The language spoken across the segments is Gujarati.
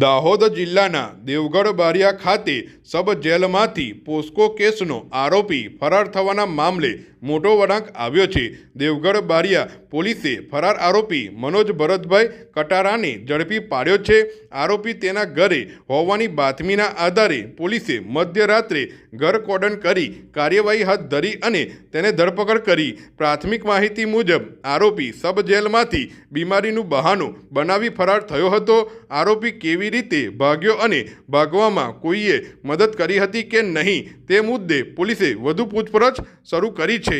દાહોદ જિલ્લાના દેવગઢ બારિયા ખાતે સબ જેલમાંથી પોસ્કો કેસનો આરોપી ફરાર થવાના મામલે મોટો વળાંક આવ્યો છે। દેવગઢ બારિયા પોલીસે ફરાર આરોપી મનોજ ભરતભાઈ કટારાને ઝડપી પાડ્યો છે। આરોપી તેના ઘરે હોવાની બાતમીના આધારે પોલીસે મધ્યરાત્રે ઘર કોર્ડન કરી કાર્યવાહી હાથ ધરી અને તેને ધરપકડ કરી। પ્રાથમિક માહિતી મુજબ આરોપી સબ જેલમાંથી બીમારીનું બહાનું બનાવી ફરાર થયો હતો। આરોપી કેવી રીતે ભાગ્યો અને ભાગવામાં કોઈએ મદદ કરી હતી કે નહીં તે મુદ્દે પોલીસે વધુ પૂછપરછ શરૂ કરી છે।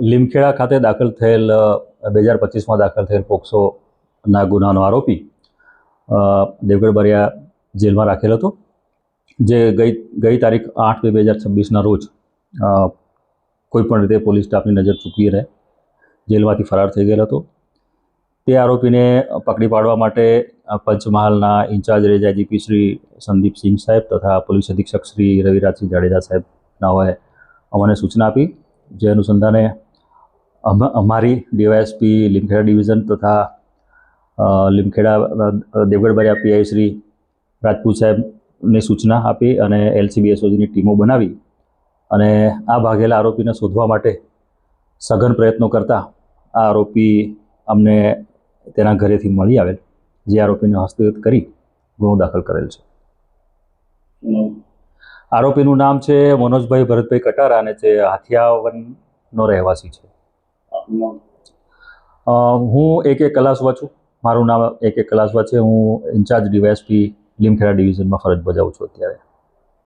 લીમખેડા ખાતે દાખલ થયેલ 2025માં દાખલ થયેલ પોક્સોના ગુનાનો આરોપી દેવગઢ બારિયા જેલમાં રાખેલ હતો, જે ગઈ તારીખ 8/2/2026ના રોજ કોઈપણ રીતે પોલીસ સ્ટાફની નજર ચૂકવી રહે જેલમાંથી ફરાર થઈ ગયેલ હતો। તે આરોપીને પકડી પાડવા માટે પંચમહાલના incharge range IGP Shri Sandipsinh સાહેબ તથા પોલીસ અધિક્ષક શ્રી રવિરાજસિંહ જાડેજા સાહેબનાઓએ અમને સૂચના આપી, જે અનુસંધાને અમારી ડીવાયએસપી લીમખેડા ડિવિઝન તથા લીમખેડા દેવગઢ બારિયા પીઆઈ શ્રી રાજપૂત સાહેબને સૂચના આપી અને એલસીબી એસઓજીની ટીમો બનાવી અને આ ભાગેલા આરોપીને શોધવા માટે સઘન પ્રયત્નો કરતા આ આરોપી અમને તેના ઘરેથી મળી આવેલ, જે આરોપીને હસ્તગત કરી ગુનો દાખલ કરેલ છે। આરોપીનું નામ છે મનોજભાઈ ભરતભાઈ કટારા અને તે હાથિયાવનનો રહેવાસી છે। હું AK કલાસવા છું, મારું નામ AK કલાસવા છે। હું ઇન્ચાર્જ ડીવાયએસપી લીમખેડા ડિવિઝનમાં ફરજ બજાવું છું અત્યારે।